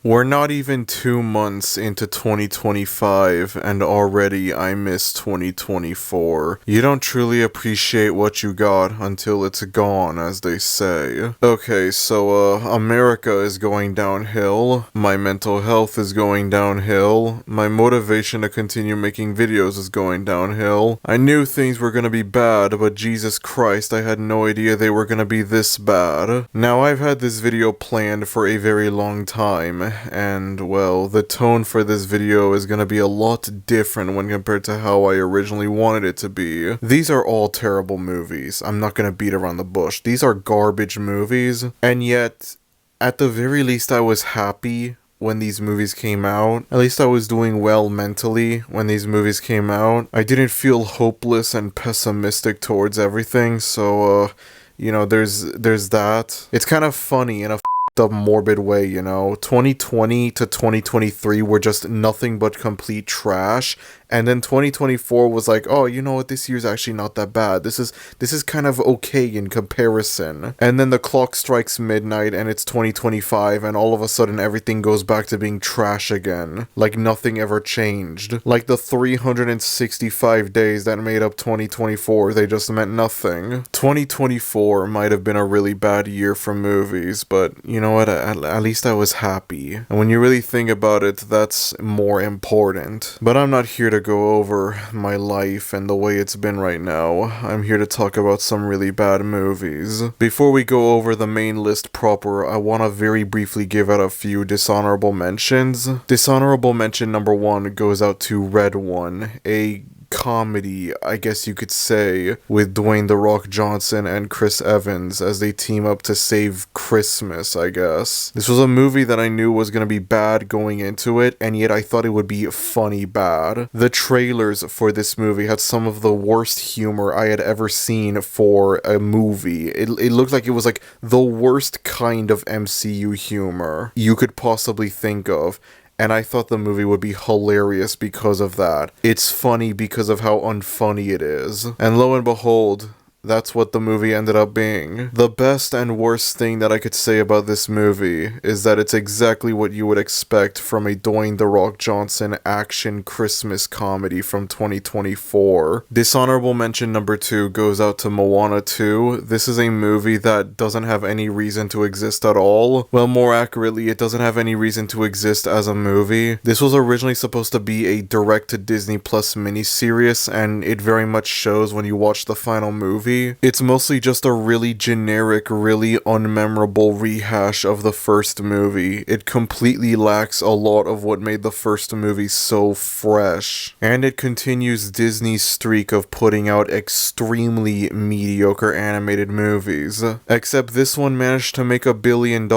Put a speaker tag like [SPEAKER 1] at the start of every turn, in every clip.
[SPEAKER 1] We're not even 2 months into 2025, and already I miss 2024. You don't truly appreciate what you got until it's gone, as they say. Okay, so, America is going downhill, my mental health is going downhill, my motivation to continue making videos is going downhill. I knew things were gonna be bad, but Jesus Christ, I had no idea they were gonna be this bad. Now, I've had this video planned for a very long time, and well, the tone for this video is gonna be a lot different when compared to how I originally wanted it to be. These are all terrible movies. I'm not gonna beat around the bush. These are garbage movies, and yet, at the very least, I was happy when these movies came out. At least I was doing well mentally when these movies came out. I didn't feel hopeless and pessimistic towards everything, so, there's that. It's kind of funny in a up morbid way, 2020 to 2023 were just nothing but complete trash, and then 2024 was like, oh, you know what, this year's actually not that bad. This is kind of okay in comparison. And then the clock strikes midnight and it's 2025, and all of a sudden everything goes back to being trash again. Like nothing ever changed. Like the 365 days that made up 2024, they just meant nothing. 2024 might have been a really bad year for movies, but you know what, at least I was happy. And when you really think about it, that's more important. But I'm not here to go over my life and the way it's been right now. I'm here to talk about some really bad movies. Before we go over the main list proper, I want to very briefly give out a few dishonorable mentions. Dishonorable mention number 1 goes out to Red One, a comedy, I guess you could say, with Dwayne "The Rock" Johnson and Chris Evans as they team up to save Christmas, I guess. This was a movie that I knew was gonna be bad going into it, and yet I thought it would be funny bad. The trailers for this movie had some of the worst humor I had ever seen for a movie. It looked like it was like the worst kind of MCU humor you could possibly think of. And I thought the movie would be hilarious because of that. It's funny because of how unfunny it is. And lo and behold, that's what the movie ended up being. The best and worst thing that I could say about this movie is that it's exactly what you would expect from a Dwayne "The Rock" Johnson action Christmas comedy from 2024. Dishonorable mention number 2 goes out to Moana 2. This is a movie that doesn't have any reason to exist at all. Well, more accurately, it doesn't have any reason to exist as a movie. This was originally supposed to be a direct-to-Disney Plus miniseries, and it very much shows when you watch the final movie. It's mostly just a really generic, really unmemorable rehash of the first movie. It completely lacks a lot of what made the first movie so fresh. And it continues Disney's streak of putting out extremely mediocre animated movies. Except this one managed to make $1 billion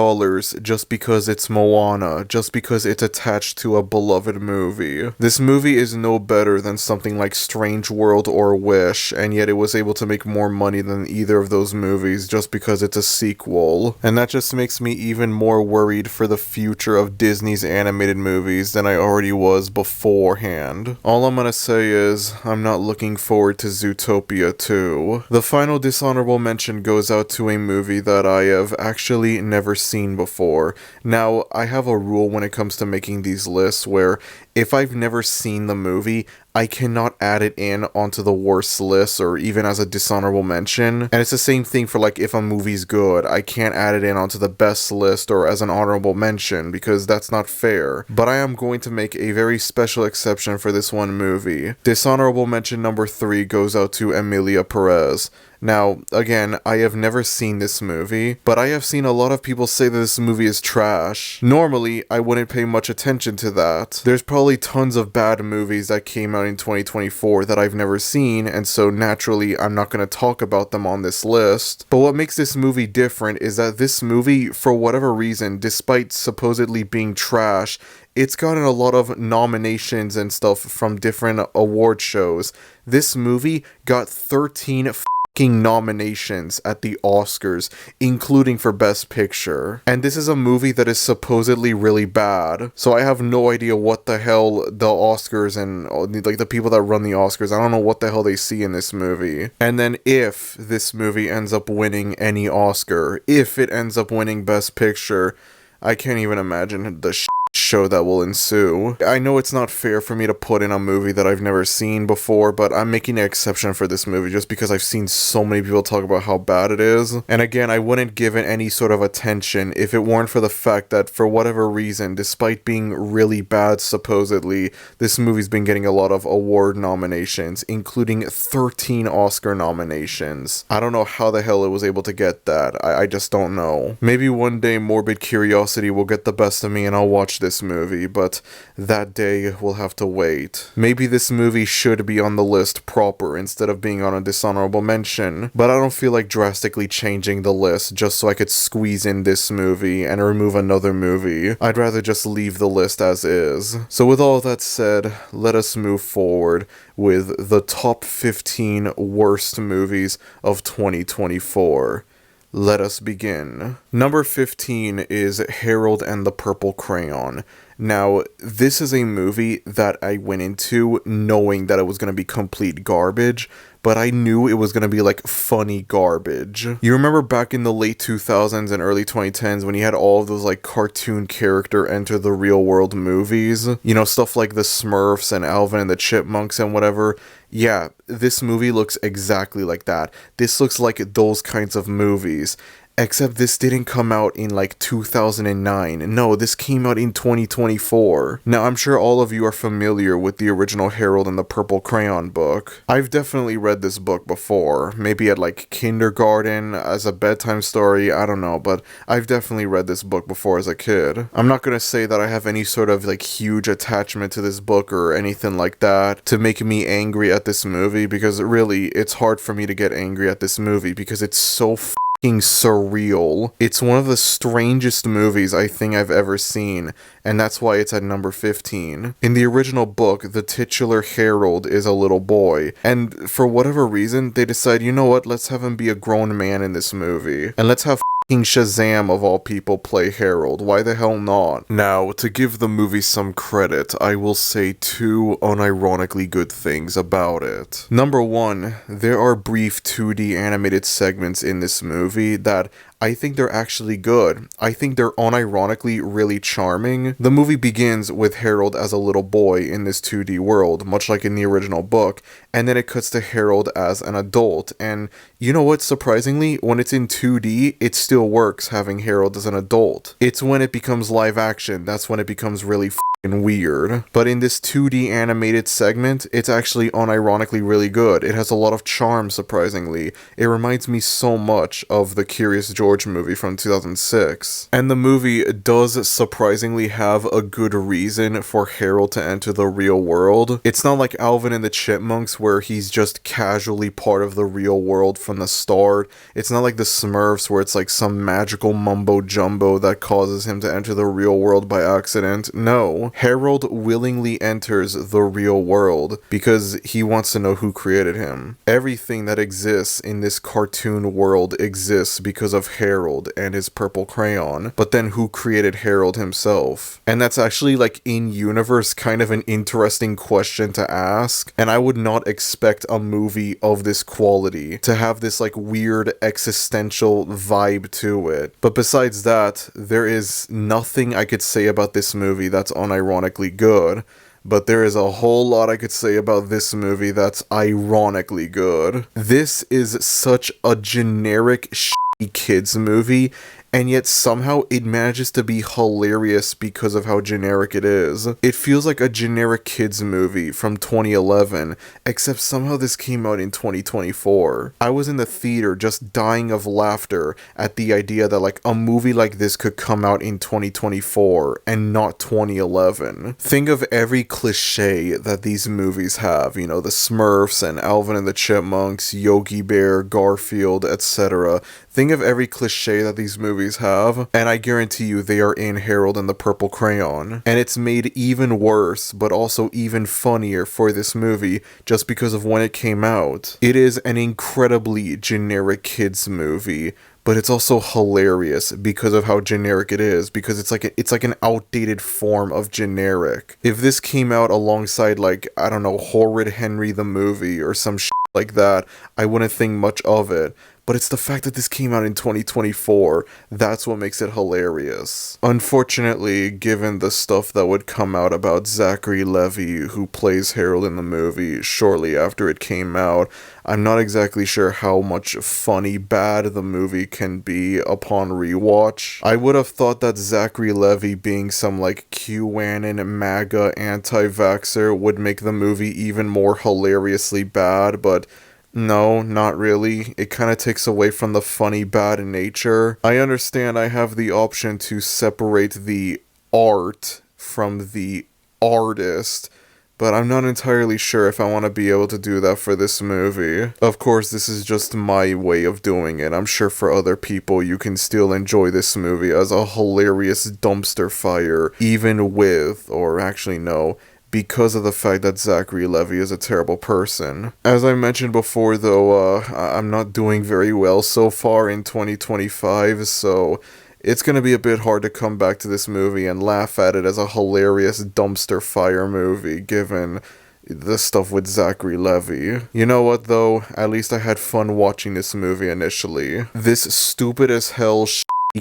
[SPEAKER 1] just because it's Moana, just because it's attached to a beloved movie. This movie is no better than something like Strange World or Wish, and yet it was able to make more money than either of those movies just because it's a sequel. And that just makes me even more worried for the future of Disney's animated movies than I already was beforehand. All I'm gonna say is, I'm not looking forward to Zootopia 2. The final dishonorable mention goes out to a movie that I have actually never seen before. Now, I have a rule when it comes to making these lists where if I've never seen the movie, I cannot add it in onto the worst list or even as a dishonorable mention. And it's the same thing for like if a movie's good, I can't add it in onto the best list or as an honorable mention because that's not fair. But I am going to make a very special exception for this one movie. Dishonorable mention number 3 goes out to Emilia Perez. Now, again, I have never seen this movie, but I have seen a lot of people say that this movie is trash. Normally, I wouldn't pay much attention to that. There's probably tons of bad movies that came out in 2024 that I've never seen, and so naturally, I'm not going to talk about them on this list. But what makes this movie different is that this movie, for whatever reason, despite supposedly being trash, it's gotten a lot of nominations and stuff from different award shows. This movie got 13 nominations at the Oscars, including for Best Picture. And this is a movie that is supposedly really bad. So I have no idea what the hell the Oscars and like the people that run the Oscars, I don't know what the hell they see in this movie. And then if this movie ends up winning any Oscar, if it ends up winning Best Picture, I can't even imagine the show that will ensue. I know it's not fair for me to put in a movie that I've never seen before, but I'm making an exception for this movie just because I've seen so many people talk about how bad it is. And again, I wouldn't give it any sort of attention if it weren't for the fact that for whatever reason, despite being really bad supposedly, this movie's been getting a lot of award nominations, including 13 Oscar nominations. I don't know how the hell it was able to get that. I just don't know. Maybe one day morbid curiosity will get the best of me and I'll watch this movie, but that day will have to wait. Maybe this movie should be on the list proper instead of being on a dishonorable mention, but I don't feel like drastically changing the list just so I could squeeze in this movie and remove another movie. I'd rather just leave the list as is. So with all that said, let us move forward with the top 15 worst movies of 2024. Let us begin. Number 15 is Harold and the Purple Crayon. Now, this is a movie that I went into knowing that it was going to be complete garbage, but I knew it was going to be like funny garbage. You remember back in the late 2000s and early 2010s when you had all of those like cartoon character enter the real world movies? You know, stuff like the Smurfs and Alvin and the Chipmunks and whatever. Yeah, this movie looks exactly like that. This looks like those kinds of movies. Except this didn't come out in like 2009. No, this came out in 2024. Now, I'm sure all of you are familiar with the original Harold and the Purple Crayon book. I've definitely read this book before. Maybe at like kindergarten, as a bedtime story, I don't know. But I've definitely read this book before as a kid. I'm not gonna say that I have any sort of like huge attachment to this book or anything like that to make me angry at this movie, because really, it's hard for me to get angry at this movie because it's so surreal. It's one of the strangest movies I think I've ever seen, and that's why it's at number 15. In the original book, the titular Harold is a little boy, and for whatever reason, they decide, you know what, let's have him be a grown man in this movie, and let's have Shazam of all people play Harold. Why the hell not? Now, to give the movie some credit, I will say two unironically good things about it. Number one, there are brief 2D animated segments in this movie that I think they're actually good. I think they're unironically really charming. The movie begins with Harold as a little boy in this 2D world, much like in the original book, and then it cuts to Harold as an adult. And you know what, surprisingly, when it's in 2D, it still works having Harold as an adult. It's when it becomes live action, that's when it becomes really weird. But in this 2D animated segment, it's actually unironically really good. It has a lot of charm, surprisingly. It reminds me so much of the Curious George movie from 2006. And the movie does surprisingly have a good reason for Harold to enter the real world. It's not like Alvin and the Chipmunks where he's just casually part of the real world from the start. It's not like the Smurfs where it's like some magical mumbo jumbo that causes him to enter the real world by accident. No. Harold willingly enters the real world because he wants to know who created him. Everything that exists in this cartoon world exists because of Harold and his purple crayon, but then who created Harold himself? And that's actually like in universe kind of an interesting question to ask, and I would not expect a movie of this quality to have this like weird existential vibe to it. But besides that, there is nothing I could say about this movie that's ironically good, but there is a whole lot I could say about this movie that's ironically good. This is such a generic shitty kids movie, and yet somehow it manages to be hilarious because of how generic it is. It feels like a generic kids movie from 2011, except somehow this came out in 2024. I was in the theater just dying of laughter at the idea that like a movie like this could come out in 2024 and not 2011. Think of every cliche that these movies have, you know, the Smurfs and Alvin and the Chipmunks, Yogi Bear, Garfield, etc. Think of every cliche that these movies have, and I guarantee you they are in Harold and the Purple Crayon. And it's made even worse, but also even funnier for this movie, just because of when it came out. It is an incredibly generic kids movie, but it's also hilarious because of how generic it is, because it's like an outdated form of generic. If this came out alongside like, I don't know, Horrid Henry the movie or some shit like that, I wouldn't think much of it. but it's the fact that this came out in 2024. That's what makes it hilarious. Unfortunately, given the stuff that would come out about Zachary Levi, who plays Harold in the movie, shortly after it came out, I'm not exactly sure how much funny bad the movie can be upon rewatch. I would have thought that Zachary Levi being some like QAnon MAGA anti-vaxxer would make the movie even more hilariously bad, but no, not really. It kind of takes away from the funny bad nature. I understand I have the option to separate the art from the artist, but I'm not entirely sure if I want to be able to do that for this movie. Of course, this is just my way of doing it. I'm sure for other people, you can still enjoy this movie as a hilarious dumpster fire, even with, or actually no, because of the fact that Zachary Levi is a terrible person. As I mentioned before, though, I'm not doing very well so far in 2025, so it's gonna be a bit hard to come back to this movie and laugh at it as a hilarious dumpster fire movie, given the stuff with Zachary Levi. You know what, though? At least I had fun watching this movie initially. This stupid as hell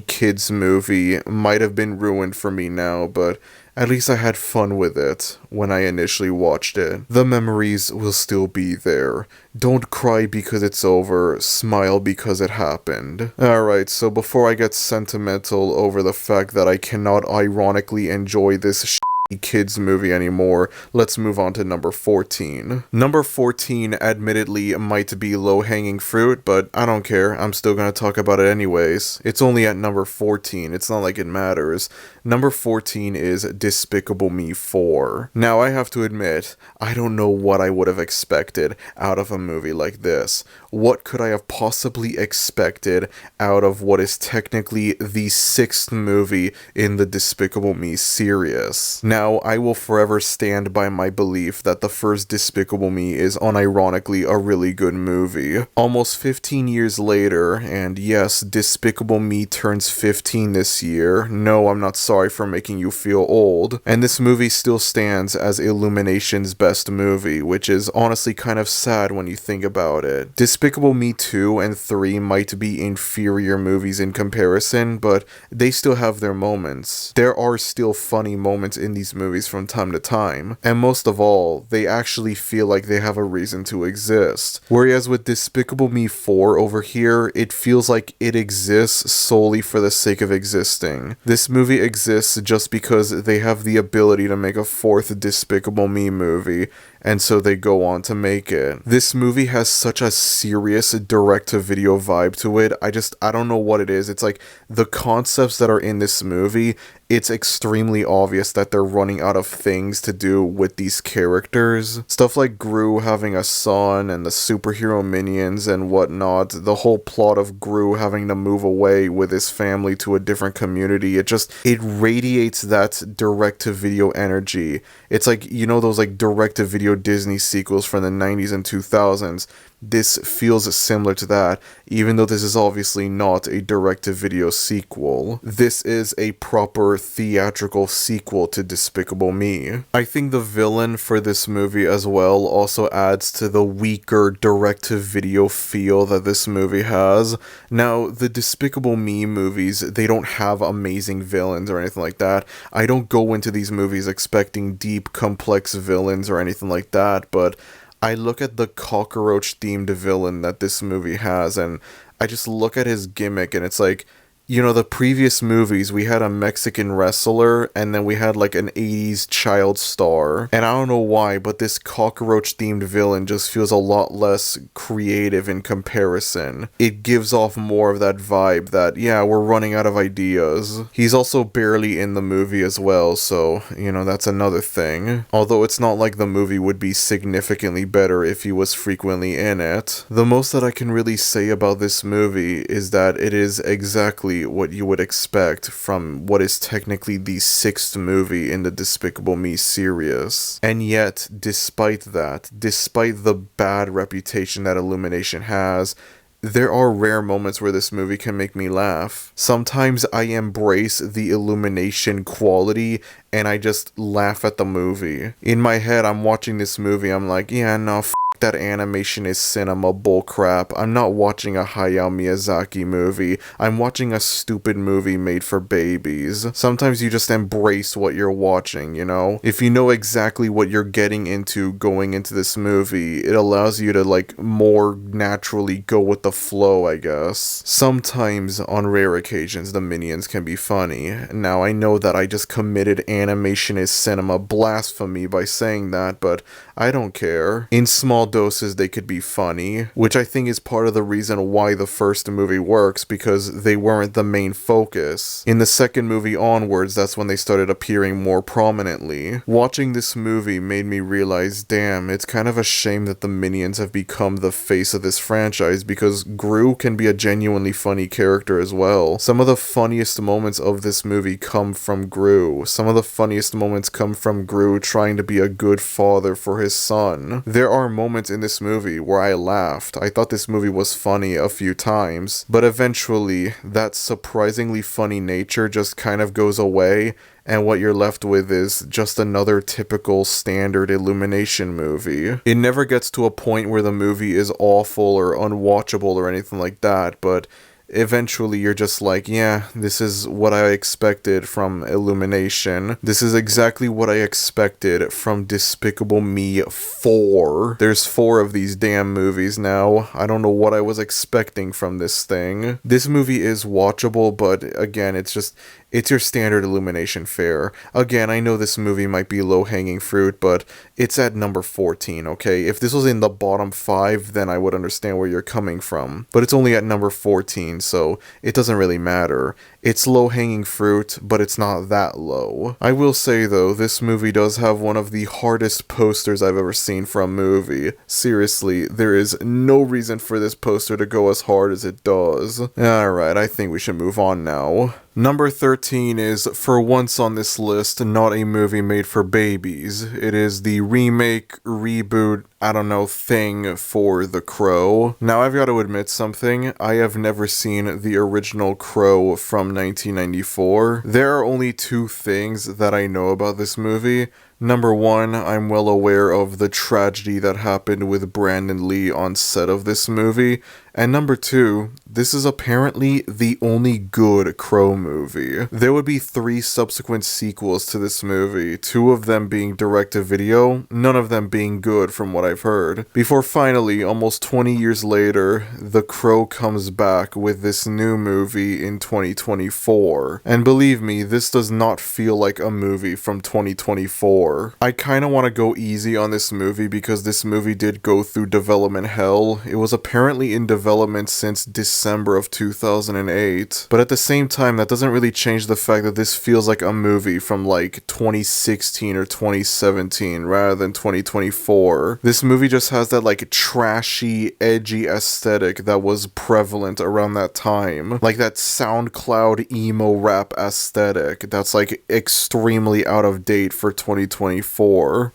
[SPEAKER 1] kids movie might have been ruined for me now, but at least I had fun with it when I initially watched it. The memories will still be there. Don't cry because it's over, smile because it happened. Alright, so before I get sentimental over the fact that I cannot ironically enjoy this kids movie anymore, let's move on to number 14. Number 14 admittedly might be low-hanging fruit, but I don't care, I'm still gonna talk about it anyways. It's only at number 14, it's not like it matters. Number 14 is Despicable Me 4. Now I have to admit, I don't know what I would have expected out of a movie like this. What could I have possibly expected out of what is technically the 6th movie in the Despicable Me series? Now, I will forever stand by my belief that the first Despicable Me is unironically a really good movie. Almost 15 years later, and yes, Despicable Me turns 15 this year. No, I'm not sorry for making you feel old. And this movie still stands as Illumination's best movie, which is honestly kind of sad when you think about it. Despicable Me 2 and 3 might be inferior movies in comparison, but they still have their moments. There are still funny moments in these movies from time to time, and most of all, they actually feel like they have a reason to exist. Whereas with Despicable Me 4 over here, it feels like it exists solely for the sake of existing. This movie exists just because they have the ability to make a 4th Despicable Me movie, and so they go on to make it. This movie has such a serious direct-to-video vibe to it. I don't know what it is. It's like the concepts that are in this movie, it's extremely obvious that they're running out of things to do with these characters. Stuff like Gru having a son and the superhero minions and whatnot, the whole plot of Gru having to move away with his family to a different community, it radiates that direct-to-video energy. It's like, you know those like direct-to-video Disney sequels from the 90s and 2000s? This feels similar to that, even though this is obviously not a direct-to-video sequel. This is a proper theatrical sequel to Despicable Me. I think the villain for this movie as well also adds to the weaker direct-to-video feel that this movie has. Now, the Despicable Me movies, they don't have amazing villains or anything like that. I don't go into these movies expecting deep, complex villains or anything like that, but I look at the cockroach-themed villain that this movie has, and I just look at his gimmick, and it's like, you know, the previous movies, we had a Mexican wrestler, and then we had like an 80s child star. And I don't know why, but this cockroach-themed villain just feels a lot less creative in comparison. It gives off more of that vibe that, yeah, we're running out of ideas. He's also barely in the movie as well, so, you know, that's another thing. Although it's not like the movie would be significantly better if he was frequently in it. The most that I can really say about this movie is that it is exactly what you would expect from what is technically the 6th movie in the Despicable Me series. And yet, despite that, despite the bad reputation that Illumination has, there are rare moments where this movie can make me laugh. Sometimes I embrace the Illumination quality and I just laugh at the movie. In my head, I'm watching this movie, I'm like, yeah, no, that animation is cinema bullcrap. I'm not watching a Hayao Miyazaki movie. I'm watching a stupid movie made for babies. Sometimes you just embrace what you're watching, you know? If you know exactly what you're getting into going into this movie, it allows you to, like, more naturally go with the flow, I guess. Sometimes, on rare occasions, the Minions can be funny. Now, I know that I just committed animation is cinema blasphemy by saying that, but I don't care. In small doses, they could be funny, which I think is part of the reason why the first movie works, because they weren't the main focus. In the second movie onwards, that's when they started appearing more prominently. Watching this movie made me realize, damn, it's kind of a shame that the Minions have become the face of this franchise, because Gru can be a genuinely funny character as well. Some of the funniest moments of this movie come from Gru. Some of the funniest moments come from Gru trying to be a good father for his son. There are moments in this movie where I laughed. I thought this movie was funny a few times, but eventually that surprisingly funny nature just kind of goes away, and what you're left with is just another typical standard Illumination movie. It never gets to a point where the movie is awful or unwatchable or anything like that, but eventually you're just like, yeah, this is what I expected from Illumination. This is exactly what I expected from Despicable Me 4. There's 4 of these damn movies now. I don't know what I was expecting from this thing. This movie is watchable, but again, it's your standard Illumination fare. Again, I know this movie might be low-hanging fruit, but it's at number 14, okay? If this was in the bottom 5, then I would understand where you're coming from. But it's only at number 14, so it doesn't really matter. It's low-hanging fruit, but it's not that low. I will say, though, this movie does have one of the hardest posters I've ever seen for a movie. Seriously, there is no reason for this poster to go as hard as it does. Alright, I think we should move on now. Number 13 is, for once on this list, not a movie made for babies. It is the remake, reboot, I don't know, thing for The Crow. Now, I've got to admit something. I have never seen the original Crow from 1994. There are only 2 things that I know about this movie. Number 1, I'm well aware of the tragedy that happened with Brandon Lee on set of this movie. And number 2, this is apparently the only good Crow movie. There would be 3 subsequent sequels to this movie, 2 of them being direct-to-video, none of them being good from what I've heard. Before finally, almost 20 years later, The Crow comes back with this new movie in 2024. And believe me, this does not feel like a movie from 2024. I kinda want to go easy on this movie because this movie did go through development hell. It was apparently in development since December of 2008. But at the same time, that doesn't really change the fact that this feels like a movie from like 2016 or 2017 rather than 2024. This movie just has that like trashy, edgy aesthetic that was prevalent around that time. Like that SoundCloud emo rap aesthetic that's like extremely out of date for 2024.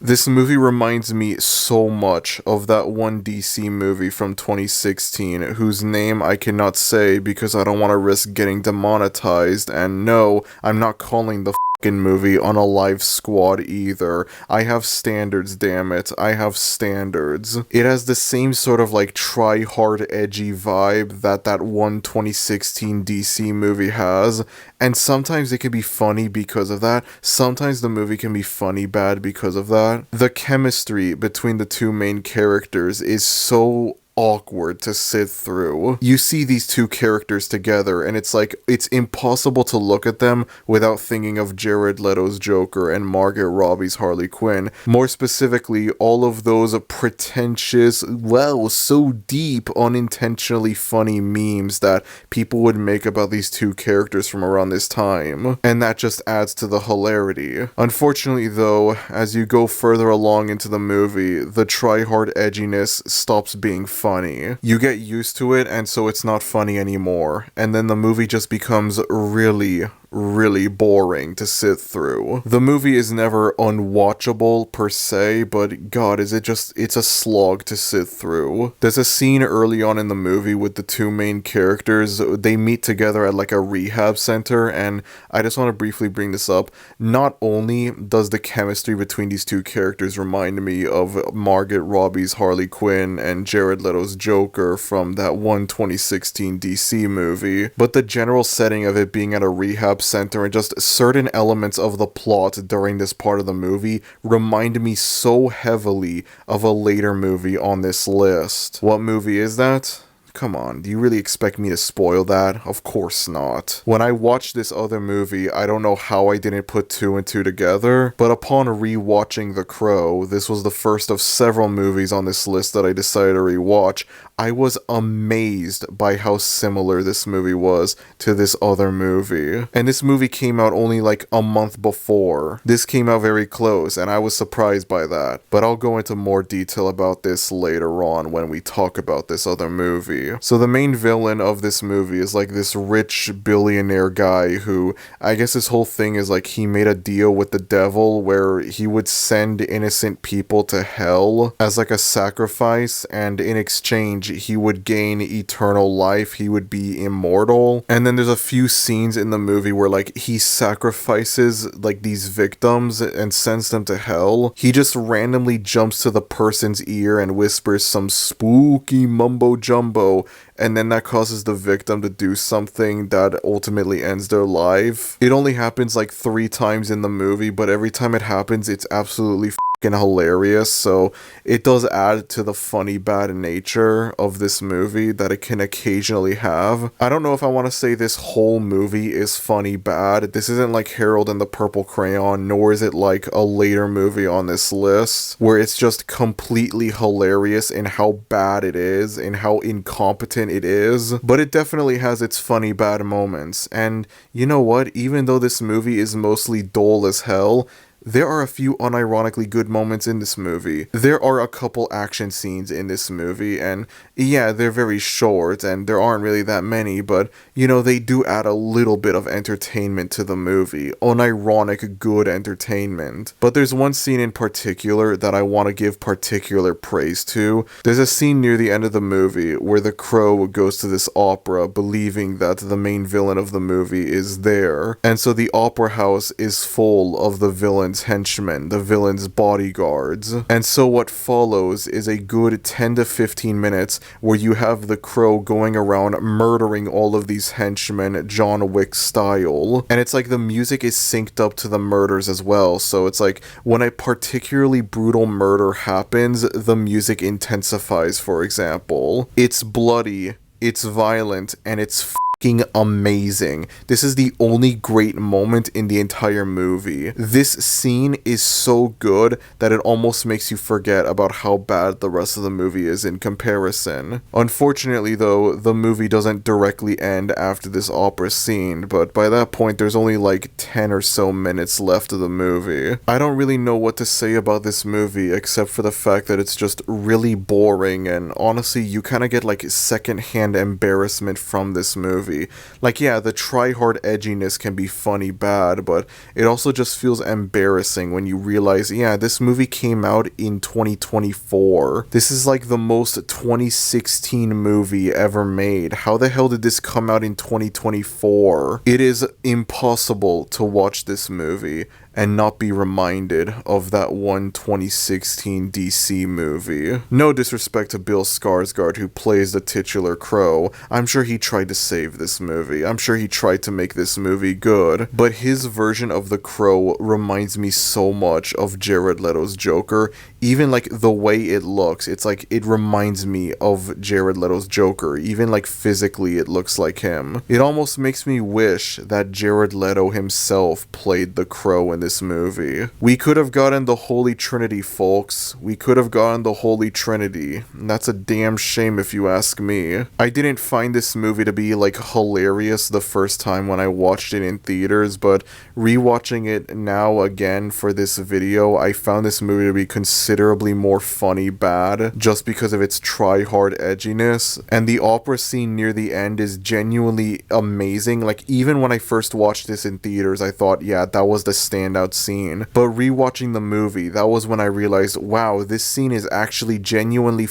[SPEAKER 1] This movie reminds me so much of that one DC movie from 2016 whose name I cannot say because I don't want to risk getting demonetized, and no, I'm not calling the movie on a live squad either. I have standards, damn it. I have standards. It has the same sort of like try hard edgy vibe that one 2016 DC movie has, and sometimes it can be funny because of that. Sometimes the movie can be funny bad because of that. The chemistry between the 2 main characters is so awkward to sit through. You see these 2 characters together and it's like, it's impossible to look at them without thinking of Jared Leto's Joker and Margot Robbie's Harley Quinn. More specifically, all of those pretentious, well, so deep, unintentionally funny memes that people would make about these 2 characters from around this time. And that just adds to the hilarity. Unfortunately though, as you go further along into the movie, the try-hard edginess stops being funny. You get used to it, and so it's not funny anymore. And then the movie just becomes really, really boring to sit through. The movie is never unwatchable per se, but god, it's a slog to sit through. There's a scene early on in the movie with the two main characters. They meet together at like a rehab center, and I just want to briefly bring this up. Not only does the chemistry between these two characters remind me of Margot Robbie's Harley Quinn and Jared Leto's Joker from that one 2016 DC movie, but the general setting of it being at a rehab center and just certain elements of the plot during this part of the movie remind me so heavily of a later movie on this list. What movie is that? Come on, do you really expect me to spoil that? Of course not. When I watched this other movie, I don't know how I didn't put two and two together, but upon rewatching The Crow, this was the first of several movies on this list that I decided to rewatch. I was amazed by how similar this movie was to this other movie. And this movie came out only like a month before. This came out very close, and I was surprised by that. But I'll go into more detail about this later on when we talk about this other movie. So the main villain of this movie is like this rich billionaire guy who, I guess his whole thing is like he made a deal with the devil where he would send innocent people to hell as like a sacrifice, and in exchange he would gain eternal life, he would be immortal. And then there's a few scenes in the movie where like he sacrifices like these victims and sends them to hell. He just randomly jumps to the person's ear and whispers some spooky mumbo jumbo, and then that causes the victim to do something that ultimately ends their life. It only happens like 3 times in the movie, but every time it happens, it's absolutely hilarious, so it does add to the funny bad nature of this movie that it can occasionally have. I don't know if I want to say this whole movie is funny bad. This isn't like Harold and the Purple Crayon, nor is it like a later movie on this list where it's just completely hilarious in how bad it is and how incompetent it is, but it definitely has its funny bad moments. And you know what, even though this movie is mostly dull as hell, there are a few unironically good moments in this movie. There are a couple action scenes in this movie, and yeah, they're very short, and there aren't really that many, but, you know, they do add a little bit of entertainment to the movie. Unironic, good entertainment. But there's one scene in particular that I want to give particular praise to. There's a scene near the end of the movie where the Crow goes to this opera, believing that the main villain of the movie is there, and so the opera house is full of the villain's henchmen, the villain's bodyguards. And so what follows is a good 10 to 15 minutes where you have the Crow going around murdering all of these henchmen John Wick style. And it's like the music is synced up to the murders as well, so it's like when a particularly brutal murder happens, the music intensifies, for example. It's bloody, it's violent, and it's amazing. This is the only great moment in the entire movie. This scene is so good that it almost makes you forget about how bad the rest of the movie is in comparison. Unfortunately though, the movie doesn't directly end after this opera scene, but by that point there's only like 10 or so minutes left of the movie. I don't really know what to say about this movie except for the fact that it's just really boring, and honestly you kind of get like secondhand embarrassment from this movie. Like, yeah, the try-hard edginess can be funny bad, but it also just feels embarrassing when you realize, yeah, this movie came out in 2024. This is like the most 2016 movie ever made. How the hell did this come out in 2024? It is impossible to watch this movie and not be reminded of that one 2016 DC movie. No disrespect to Bill Skarsgård, who plays the titular Crow. I'm sure he tried to save this movie. I'm sure he tried to make this movie good. But his version of the Crow reminds me so much of Jared Leto's Joker. Even like the way it looks, it's like it reminds me of Jared Leto's Joker. Even like physically it looks like him. It almost makes me wish that Jared Leto himself played the Crow in this movie. We could have gotten the Holy Trinity, folks. We could have gotten the Holy Trinity. And that's a damn shame if you ask me. I didn't find this movie to be like hilarious the first time when I watched it in theaters, but rewatching it now again for this video, I found this movie to be considerably more funny bad just because of its try-hard edginess. And the opera scene near the end is genuinely amazing. Like, even when I first watched this in theaters, I thought, yeah, that was the standout scene. But rewatching the movie, that was when I realized, wow, this scene is actually genuinely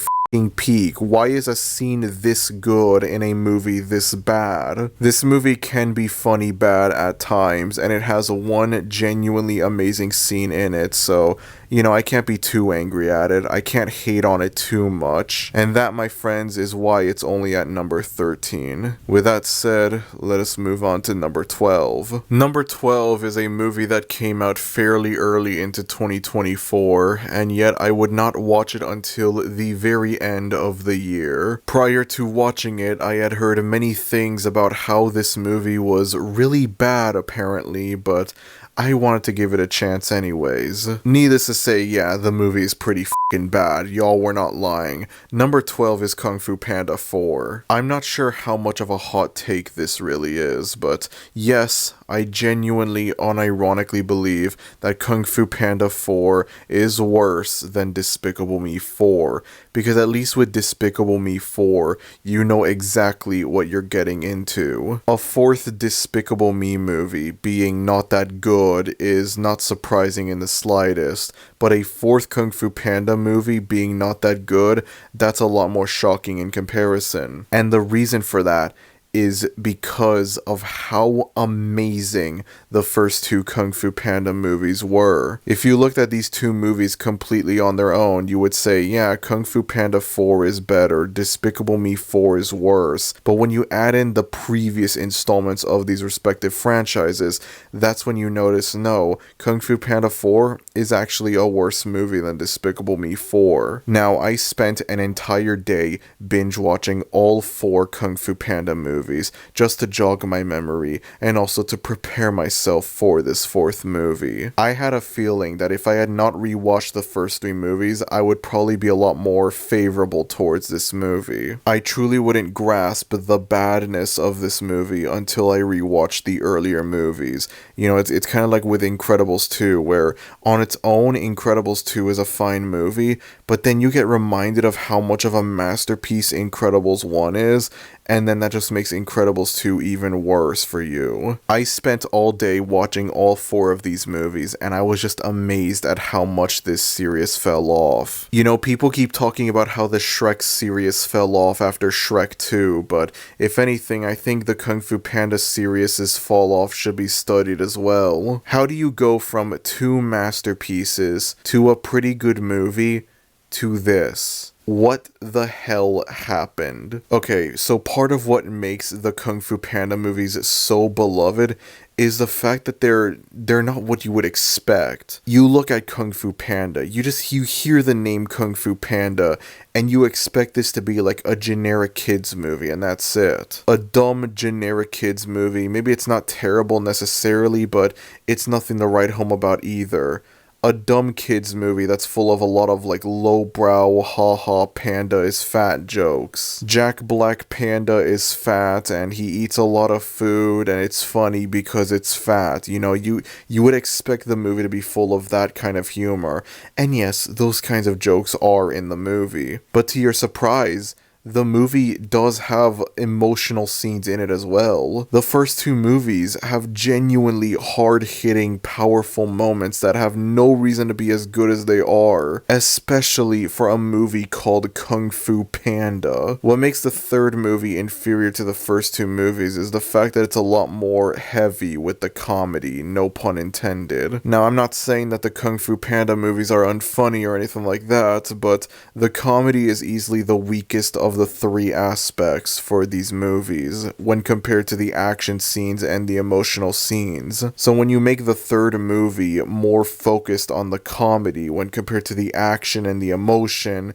[SPEAKER 1] peak. Why is a scene this good in a movie this bad? This movie can be funny bad at times, and it has one genuinely amazing scene in it, so I can't be too angry at it. I can't hate on it too much. And that, my friends, is why it's only at number 13. With that said, let us move on to number 12. Number 12 is a movie that came out fairly early into 2024, and yet I would not watch it until the very end of the year. Prior to watching it, I had heard many things about how this movie was really bad, apparently, but I wanted to give it a chance anyways. Needless to say, yeah, the movie is pretty f***ing bad. Y'all were not lying. Number 12 is Kung Fu Panda 4. I'm not sure how much of a hot take this really is, but yes, I genuinely, unironically believe that Kung Fu Panda 4 is worse than Despicable Me 4, because at least with Despicable Me 4, you know exactly what you're getting into. A fourth Despicable Me movie being not that good is not surprising in the slightest, but a fourth Kung Fu Panda movie being not that good, that's a lot more shocking in comparison. And the reason for that is because of how amazing the first two Kung Fu Panda movies were. If you looked at these two movies completely on their own, you would say, yeah, Kung Fu Panda 4 is better, Despicable Me 4 is worse. But when you add in the previous installments of these respective franchises, that's when you notice, no, Kung Fu Panda 4 is actually a worse movie than Despicable Me 4. Now, I spent an entire day binge watching all four Kung Fu Panda movies just to jog my memory and also to prepare myself for this fourth movie. I had a feeling that if I had not rewatched the first three movies, I would probably be a lot more favorable towards this movie. I truly wouldn't grasp the badness of this movie until I rewatched the earlier movies. It's kind of like with Incredibles 2, where on its own, Incredibles 2 is a fine movie, but then you get reminded of how much of a masterpiece Incredibles 1 is, and then that just makes Incredibles 2 even worse for you. I spent all day watching all four of these movies, and I was just amazed at how much this series fell off. People keep talking about how the Shrek series fell off after Shrek 2, but if anything, I think the Kung Fu Panda series' fall off should be studied as well. How do you go from two masterpieces to a pretty good movie to this? What the hell happened? Okay, so part of what makes the Kung Fu Panda movies so beloved is the fact that they're not what you would expect. You look at Kung Fu Panda, you hear the name Kung Fu Panda, and you expect this to be like a generic kids movie, and that's it. A dumb generic kids movie. Maybe it's not terrible necessarily, but it's nothing to write home about either. A dumb kids movie that's full of a lot of like lowbrow haha panda is fat jokes. Jack Black Panda is fat and he eats a lot of food and it's funny because it's fat. You would expect the movie to be full of that kind of humor. And yes, those kinds of jokes are in the movie. But to your surprise, the movie does have emotional scenes in it as well. The first two movies have genuinely hard-hitting, powerful moments that have no reason to be as good as they are, especially for a movie called Kung Fu Panda. What makes the third movie inferior to the first two movies is the fact that it's a lot more heavy with the comedy, no pun intended. Now, I'm not saying that the Kung Fu Panda movies are unfunny or anything like that, but the comedy is easily the weakest of the three aspects for these movies when compared to the action scenes and the emotional scenes. So when you make the third movie more focused on the comedy when compared to the action and the emotion,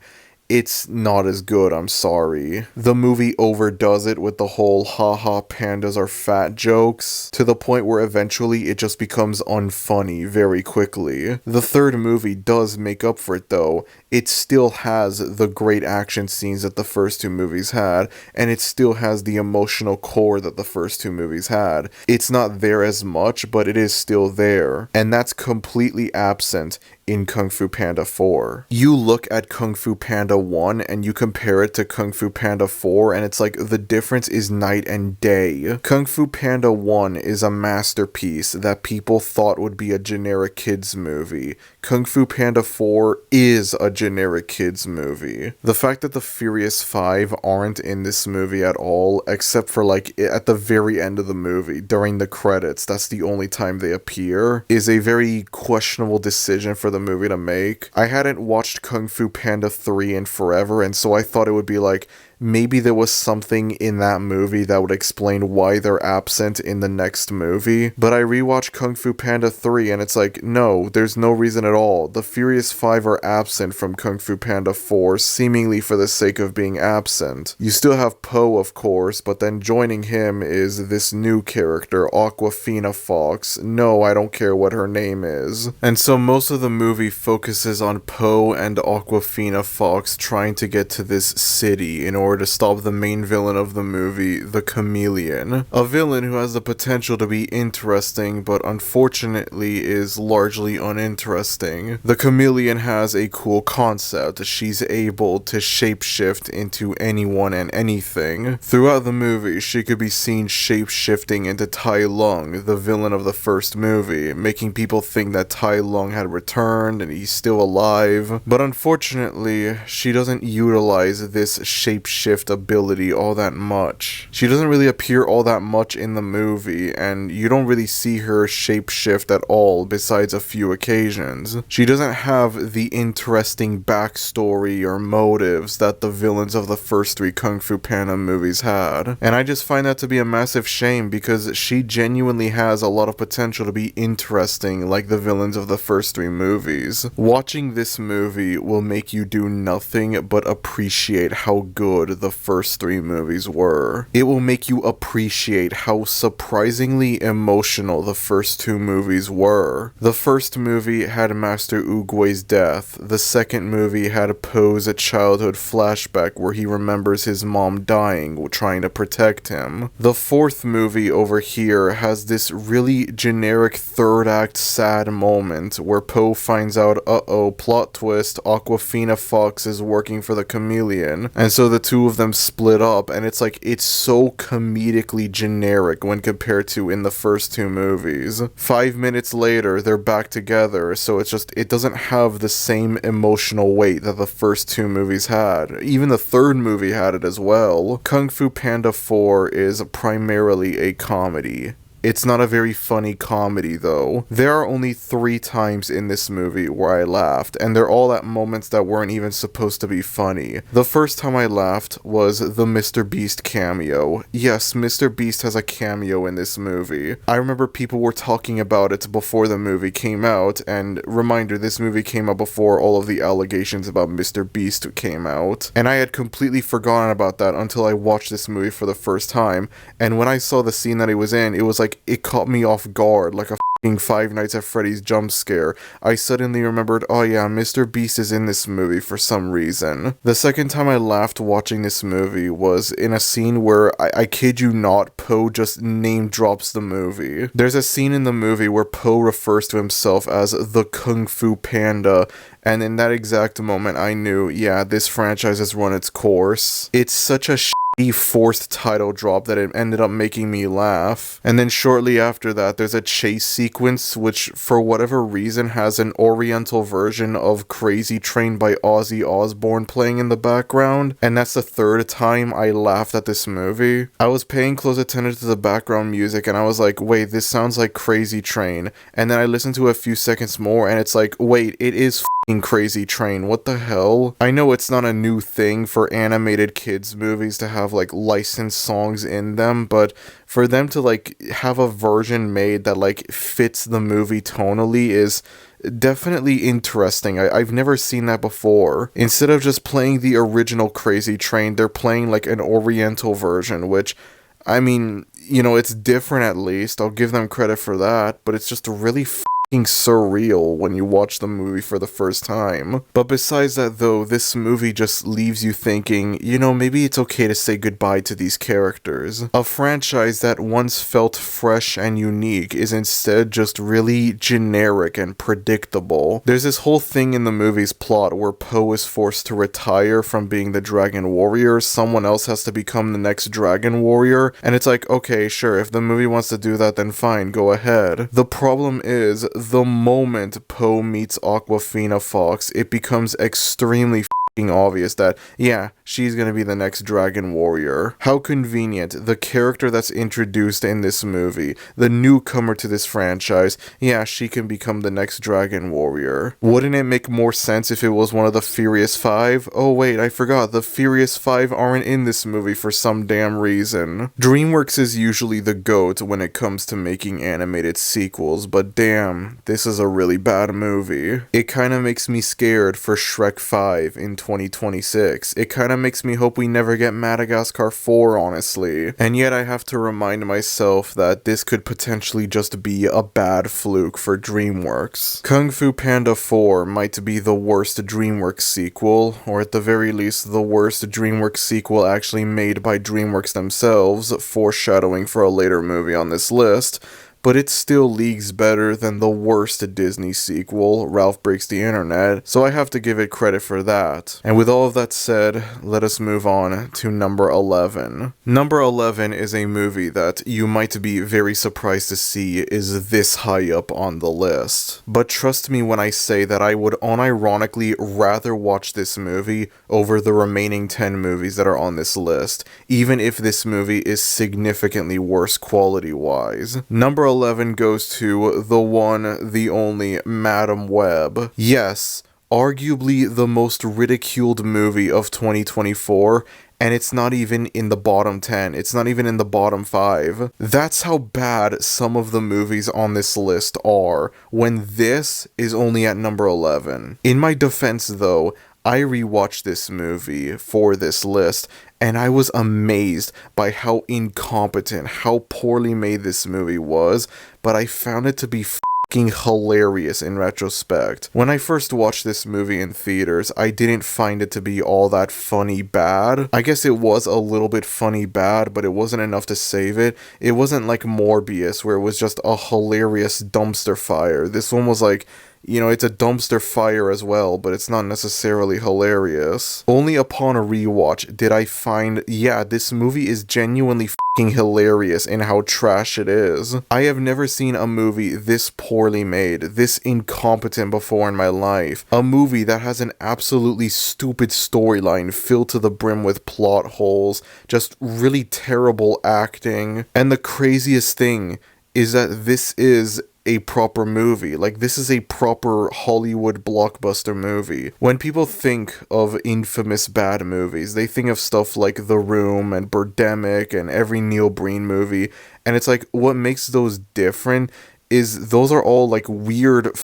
[SPEAKER 1] it's not as good, I'm sorry. The movie overdoes it with the whole haha pandas are fat jokes, to the point where eventually it just becomes unfunny very quickly. The third movie does make up for it though. It still has the great action scenes that the first two movies had, and it still has the emotional core that the first two movies had. It's not there as much, but it is still there, and that's completely absent in Kung Fu Panda 4. You look at Kung Fu Panda 1 and you compare it to Kung Fu Panda 4 and it's like the difference is night and day. Kung Fu Panda 1 is a masterpiece that people thought would be a generic kids movie. Kung Fu Panda 4 is a generic kids movie. The fact that the Furious 5 aren't in this movie at all, except for like at the very end of the movie, during the credits, that's the only time they appear, is a very questionable decision for the movie to make. I hadn't watched Kung Fu Panda 3 in forever, and so I thought it would be like, maybe there was something in that movie that would explain why they're absent in the next movie. But I rewatched Kung Fu Panda 3 and it's like, no, there's no reason at all. The Furious 5 are absent from Kung Fu Panda 4, seemingly for the sake of being absent. You still have Po, of course, but then joining him is this new character, Awkwafina Fox. No, I don't care what her name is. And so most of the movie focuses on Po and Awkwafina Fox trying to get to this city in order to stop the main villain of the movie, the Chameleon. A villain who has the potential to be interesting, but unfortunately is largely uninteresting. The Chameleon has a cool concept. She's able to shapeshift into anyone and anything. Throughout the movie, she could be seen shapeshifting into Tai Lung, the villain of the first movie, making people think that Tai Lung had returned and he's still alive. But unfortunately, she doesn't utilize this shapeshift ability all that much. She doesn't really appear all that much in the movie, and you don't really see her shapeshift at all besides a few occasions. She doesn't have the interesting backstory or motives that the villains of the first three Kung Fu Panda movies had. And I just find that to be a massive shame because she genuinely has a lot of potential to be interesting like the villains of the first three movies. Watching this movie will make you do nothing but appreciate how good the first three movies were. It will make you appreciate how surprisingly emotional the first two movies were. The first movie had Master Oogway's death. The second movie had Po's childhood flashback where he remembers his mom dying trying to protect him. The fourth movie over here has this really generic third act sad moment where Po finds out, uh-oh, plot twist, Awkwafina Fox is working for the Chameleon, and so the two of them split up, and it's like, it's so comedically generic when compared to in the first two movies. 5 minutes later, they're back together, so it's just, it doesn't have the same emotional weight that the first two movies had. Even the third movie had it as well. Kung Fu Panda 4 is primarily a comedy. It's not a very funny comedy, though. There are only 3 times in this movie where I laughed, and they're all at moments that weren't even supposed to be funny. The first time I laughed was the Mr. Beast cameo. Yes, Mr. Beast has a cameo in this movie. I remember people were talking about it before the movie came out, and reminder, this movie came out before all of the allegations about Mr. Beast came out, and I had completely forgotten about that until I watched this movie for the first time, and when I saw the scene that he was in, it was like, it caught me off guard, like a f***ing Five Nights at Freddy's jump scare. I suddenly remembered, oh yeah, Mr. Beast is in this movie for some reason. The second time I laughed watching this movie was in a scene where, I kid you not, Po just name drops the movie. There's a scene in the movie where Po refers to himself as the Kung Fu Panda, and in that exact moment I knew, yeah, this franchise has run its course. It's such a forced title drop that it ended up making me laugh. And then shortly after that, there's a chase sequence which, for whatever reason, has an oriental version of Crazy Train by Ozzy Osbourne playing in the background, and that's the third time I laughed at this movie. I was paying close attention to the background music and I was like, wait, this sounds like Crazy Train. And then I listened to it a few seconds more and it's like, wait, it is Crazy Train, what the hell? I know it's not a new thing for animated kids movies to have like licensed songs in them, but for them to like have a version made that like fits the movie tonally is definitely interesting. I've never seen that before. Instead of just playing the original Crazy Train, they're playing like an Oriental version, which, I mean, it's different at least. I'll give them credit for that, but it's just really surreal when you watch the movie for the first time. But besides that though, this movie just leaves you thinking, maybe it's okay to say goodbye to these characters. A franchise that once felt fresh and unique is instead just really generic and predictable. There's this whole thing in the movie's plot where Poe is forced to retire from being the Dragon Warrior, someone else has to become the next Dragon Warrior, and it's like, okay, sure, if the movie wants to do that, then fine, go ahead. The problem is, the moment Poe meets Awkwafina Fox, it becomes extremely obvious that, yeah, she's gonna be the next Dragon Warrior. How convenient. The character that's introduced in this movie, the newcomer to this franchise, yeah, she can become the next Dragon Warrior. Wouldn't it make more sense if it was one of the Furious Five? Oh wait, I forgot, the Furious Five aren't in this movie for some damn reason. DreamWorks is usually the GOAT when it comes to making animated sequels, but damn, this is a really bad movie. It kinda makes me scared for Shrek 5 in 2026. It kinda makes me hope we never get Madagascar 4, honestly. And yet I have to remind myself that this could potentially just be a bad fluke for DreamWorks. Kung Fu Panda 4 might be the worst DreamWorks sequel, or at the very least the worst DreamWorks sequel actually made by DreamWorks themselves, foreshadowing for a later movie on this list. But it still leagues better than the worst Disney sequel, Ralph Breaks the Internet, so I have to give it credit for that. And with all of that said, let us move on to number 11. Number 11 is a movie that you might be very surprised to see is this high up on the list. But trust me when I say that I would unironically rather watch this movie over the remaining 10 movies that are on this list, even if this movie is significantly worse quality-wise. Number 11 goes to the one, the only, Madam Web. Yes, arguably the most ridiculed movie of 2024, and it's not even in the bottom 10. It's not even in the bottom 5. That's how bad some of the movies on this list are, when this is only at number 11. In my defense though, I rewatched this movie for this list, and I was amazed by how incompetent, how poorly made this movie was, but I found it to be fucking hilarious in retrospect. When I first watched this movie in theaters, I didn't find it to be all that funny bad. I guess it was a little bit funny bad, but it wasn't enough to save it. It wasn't like Morbius, where it was just a hilarious dumpster fire. This one was like, it's a dumpster fire as well, but it's not necessarily hilarious. Only upon a rewatch did I find, yeah, this movie is genuinely fucking hilarious in how trash it is. I have never seen a movie this poorly made, this incompetent before in my life. A movie that has an absolutely stupid storyline filled to the brim with plot holes, just really terrible acting, and the craziest thing is that this is a proper movie. Like, this is a proper Hollywood blockbuster movie. When people think of infamous bad movies, they think of stuff like The Room and Birdemic and every Neil Breen movie, and it's like, what makes those different is those are all like weird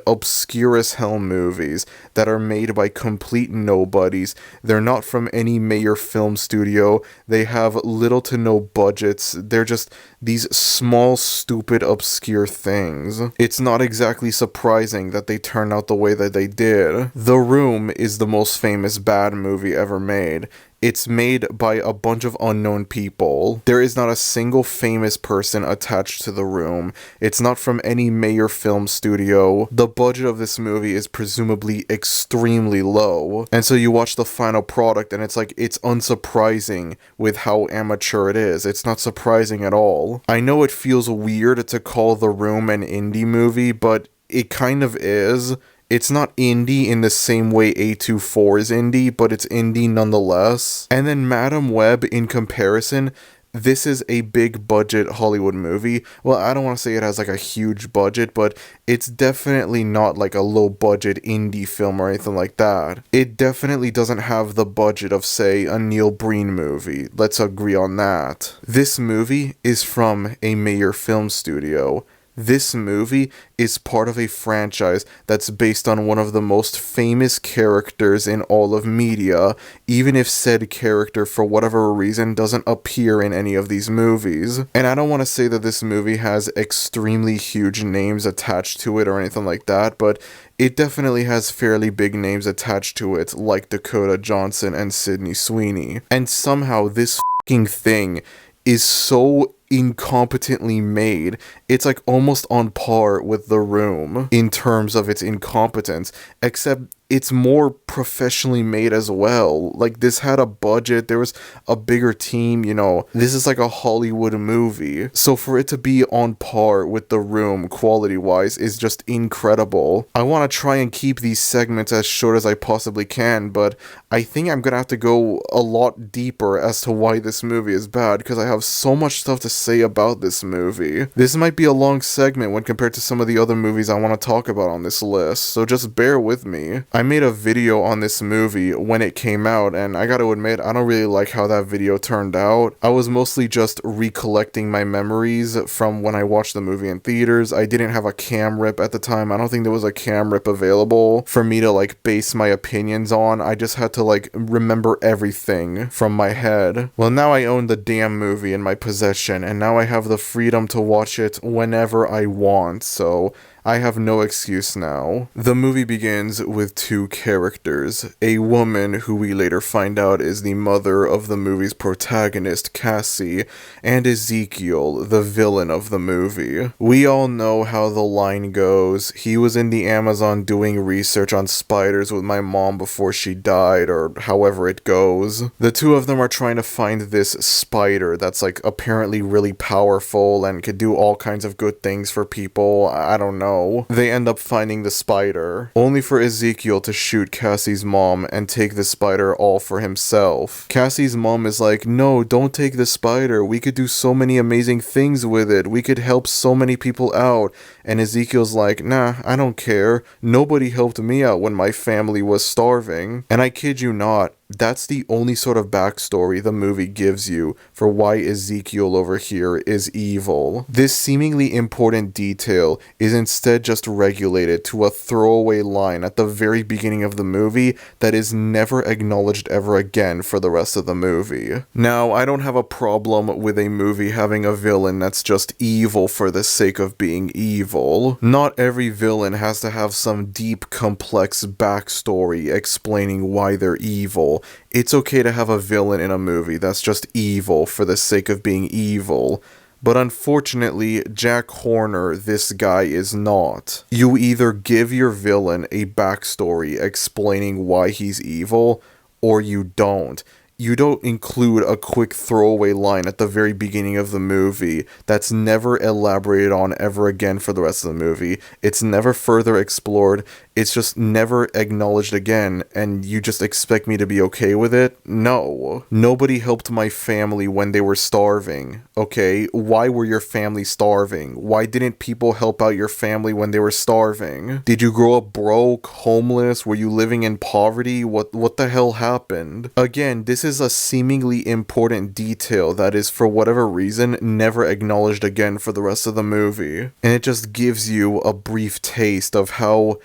[SPEAKER 1] obscure as hell movies that are made by complete nobodies. They're not from any major film studio. They have little to no budgets. They're just these small, stupid, obscure things. It's not exactly surprising that they turn out the way that they did. The Room is the most famous bad movie ever made. It's made by a bunch of unknown people. There is not a single famous person attached to The Room. It's not from any major film studio. The budget of this movie is presumably extremely low. And so you watch the final product and it's like, it's unsurprising with how amateur it is. It's not surprising at all. I know it feels weird to call The Room an indie movie, but it kind of is. It's not indie in the same way A24 is indie, but it's indie nonetheless. And then Madam Web, in comparison, this is a big budget Hollywood movie. Well, I don't want to say it has like a huge budget, but it's definitely not like a low budget indie film or anything like that. It definitely doesn't have the budget of, say, a Neil Breen movie. Let's agree on that. This movie is from a major film studio. This movie is part of a franchise that's based on one of the most famous characters in all of media, even if said character, for whatever reason, doesn't appear in any of these movies. And I don't want to say that this movie has extremely huge names attached to it or anything like that, but it definitely has fairly big names attached to it, like Dakota Johnson and Sydney Sweeney. And somehow this fucking thing is so incompetently made. It's like almost on par with The Room in terms of its incompetence, except it's more professionally made as well. Like, this had a budget, there was a bigger team, you know. This is like a Hollywood movie. So for it to be on par with The Room quality-wise is just incredible. I want to try and keep these segments as short as I possibly can, but I think I'm gonna have to go a lot deeper as to why this movie is bad, because I have so much stuff to say about this movie. This might be a long segment when compared to some of the other movies I want to talk about on this list, so just bear with me. I made a video on this movie when it came out, and I gotta admit, I don't really like how that video turned out. I was mostly just recollecting my memories from when I watched the movie in theaters. I didn't have a cam rip at the time. I don't think there was a cam rip available for me to like base my opinions on. I just had to like remember everything from my head. Well, now I own the damn movie in my possession, and now I have the freedom to watch it whenever I want, so I have no excuse now. The movie begins with two characters, a woman who we later find out is the mother of the movie's protagonist, Cassie, and Ezekiel, the villain of the movie. We all know how the line goes. He was in the Amazon doing research on spiders with my mom before she died, or however it goes. The two of them are trying to find this spider that's like apparently really powerful and could do all kinds of good things for people. I don't know. They end up finding the spider, only for Ezekiel to shoot Cassie's mom and take the spider all for himself. Cassie's mom is like, no, don't take the spider. We could do so many amazing things with it. We could help so many people out. And Ezekiel's like, nah, I don't care. Nobody helped me out when my family was starving. And I kid you not, that's the only sort of backstory the movie gives you for why Ezekiel over here is evil. This seemingly important detail is instead just regulated to a throwaway line at the very beginning of the movie that is never acknowledged ever again for the rest of the movie. Now, I don't have a problem with a movie having a villain that's just evil for the sake of being evil. Not every villain has to have some deep, complex backstory explaining why they're evil. It's okay to have a villain in a movie that's just evil for the sake of being evil. But unfortunately, Jack Horner, this guy is not. You either give your villain a backstory explaining why he's evil, or you don't. You don't include a quick throwaway line at the very beginning of the movie that's never elaborated on ever again for the rest of the movie. It's never further explored. It's just never acknowledged again, and you just expect me to be okay with it? No. Nobody helped my family when they were starving, okay? Why were your family starving? Why didn't people help out your family when they were starving? Did you grow up broke, homeless? Were you living in poverty? What the hell happened? Again, this is a seemingly important detail that is, for whatever reason, never acknowledged again for the rest of the movie. And it just gives you a brief taste of how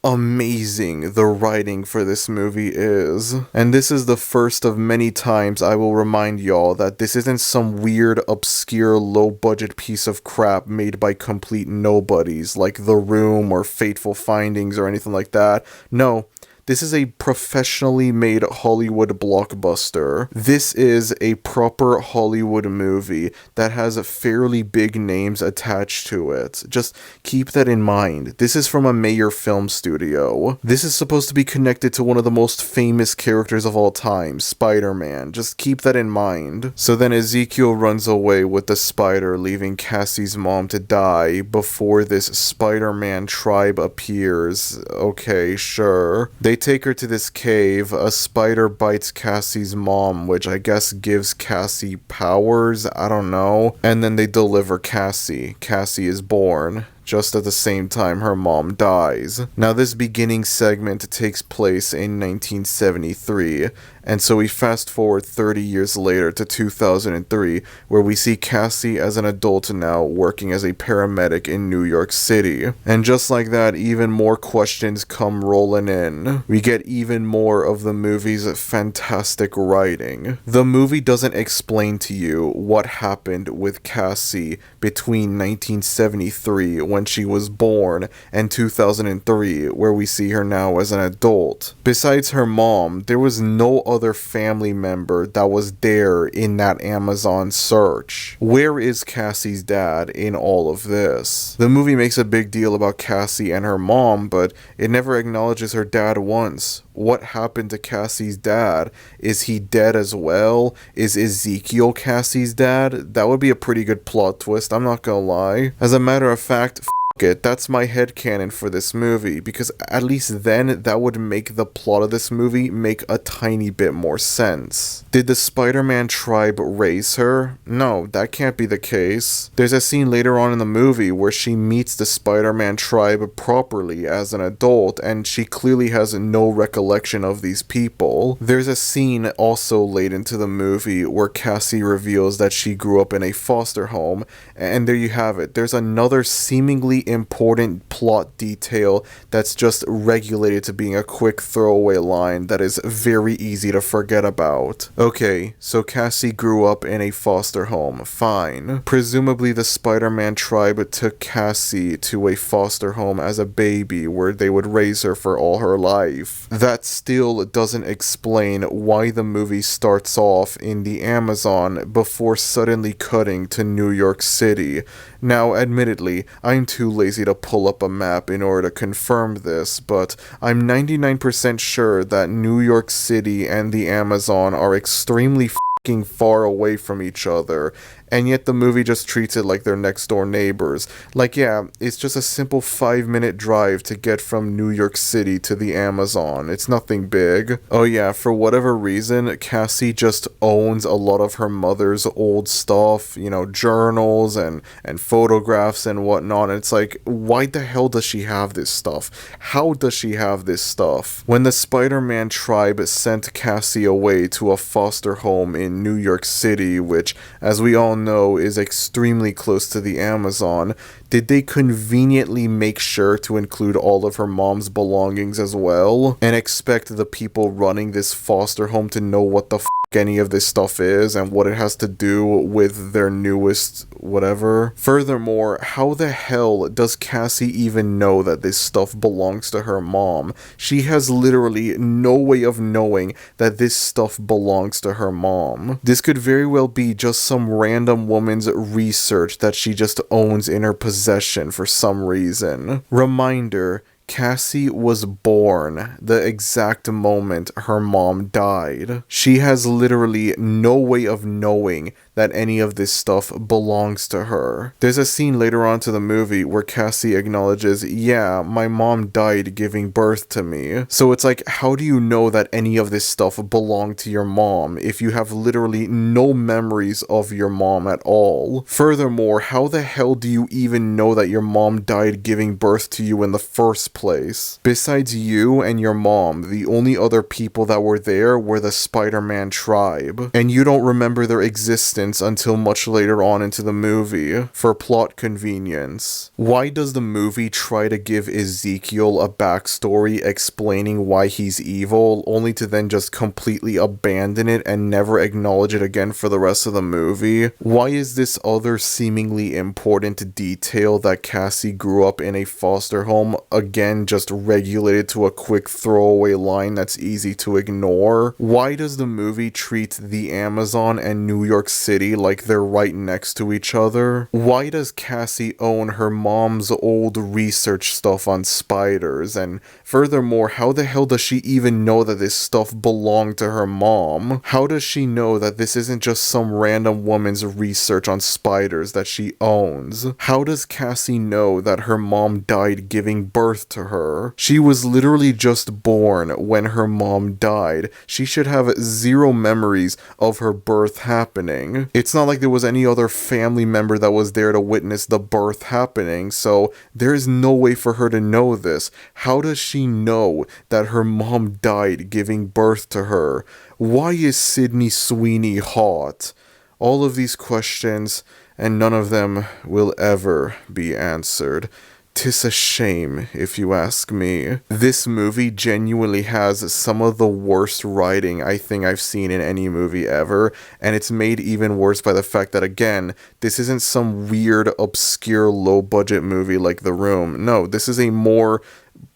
[SPEAKER 1] amazing the writing for this movie is. And this is the first of many times I will remind y'all that this isn't some weird, obscure, low-budget piece of crap made by complete nobodies like The Room or Fateful Findings or anything like that. No. This is a professionally made Hollywood blockbuster. This is a proper Hollywood movie that has fairly big names attached to it. Just keep that in mind. This is from a major film studio. This is supposed to be connected to one of the most famous characters of all time, Spider-Man. Just keep that in mind. So then Ezekiel runs away with the spider, leaving Cassie's mom to die before this Spider-Man tribe appears. Okay, sure. They take her to this cave. A spider bites Cassie's mom, which I guess gives Cassie powers, I don't know. And then they deliver Cassie. Cassie is born just at the same time her mom dies. Now, this beginning segment takes place in 1973, And so we fast forward 30 years later to 2003, where we see Cassie as an adult now working as a paramedic in New York City. And just like that, even more questions come rolling in. We get even more of the movie's fantastic writing. The movie doesn't explain to you what happened with Cassie between 1973, when she was born, and 2003, where we see her now as an adult. Besides her mom, there was no other family member that was there in that Amazon search. Where is Cassie's dad in all of this? The movie makes a big deal about Cassie and her mom, but it never acknowledges her dad once. What happened to Cassie's dad? Is he dead as well? Is Ezekiel Cassie's dad? That would be a pretty good plot twist, I'm not gonna lie. As a matter of fact, it, that's my headcanon for this movie, because at least then that would make the plot of this movie make a tiny bit more sense. Did the Spider-Man tribe raise her? No, that can't be the case. There's a scene later on in the movie where she meets the Spider-Man tribe properly as an adult, and she clearly has no recollection of these people. There's a scene also late into the movie where Cassie reveals that she grew up in a foster home, and there you have it. There's another seemingly important plot detail that's just regulated to being a quick throwaway line that is very easy to forget about. Okay, so Cassie grew up in a foster home, fine. Presumably the Spider-Man tribe took Cassie to a foster home as a baby where they would raise her for all her life. That still doesn't explain why the movie starts off in the Amazon before suddenly cutting to New York City. Now, admittedly, I'm too lazy to pull up a map in order to confirm this, but I'm 99% sure that New York City and the Amazon are extremely f***ing far away from each other, and yet the movie just treats it like they're next door neighbors. Like, yeah, it's just a simple 5-minute drive to get from New York City to the Amazon. It's nothing big. Oh yeah, for whatever reason, Cassie just owns a lot of her mother's old stuff, you know, journals and photographs and whatnot. And it's like, why the hell does she have this stuff? How does she have this stuff? When the Spider-Man tribe sent Cassie away to a foster home in New York City, which, as we all know, is extremely close to the Amazon, did they conveniently make sure to include all of her mom's belongings as well, and expect the people running this foster home to know what the f*** any of this stuff is and what it has to do with their newest whatever? Furthermore, how the hell does Cassie even know that this stuff belongs to her mom? She has literally no way of knowing that this stuff belongs to her mom. This could very well be just some random woman's research that she just owns in her possession for some reason. Reminder, Cassie was born the exact moment her mom died. She has literally no way of knowing that any of this stuff belongs to her. There's a scene later on to the movie where Cassie acknowledges, yeah, my mom died giving birth to me. So it's like, how do you know that any of this stuff belonged to your mom if you have literally no memories of your mom at all? Furthermore, how the hell do you even know that your mom died giving birth to you in the first place? Besides you and your mom, the only other people that were there were the Spider-Man tribe, and you don't remember their existence until much later on into the movie, for plot convenience. Why does the movie try to give Ezekiel a backstory explaining why he's evil, only to then just completely abandon it and never acknowledge it again for the rest of the movie? Why is this other seemingly important detail that Cassie grew up in a foster home again just regulated to a quick throwaway line that's easy to ignore? Why does the movie treat the Amazon and New York City like they're right next to each other? Why does Cassie own her mom's old research stuff on spiders? And furthermore, how the hell does she even know that this stuff belonged to her mom? How does she know that this isn't just some random woman's research on spiders that she owns? How does Cassie know that her mom died giving birth to her. She was literally just born when her mom died. She should have zero memories of her birth happening. It's not like there was any other family member that was there to witness the birth happening, so there is no way for her to know this. How does she know that her mom died giving birth to her? Why is Sydney Sweeney hot? All of these questions, and none of them will ever be answered. 'Tis a shame, if you ask me. This movie genuinely has some of the worst writing I think I've seen in any movie ever, and it's made even worse by the fact that, again, this isn't some weird, obscure, low-budget movie like The Room. No, this is a more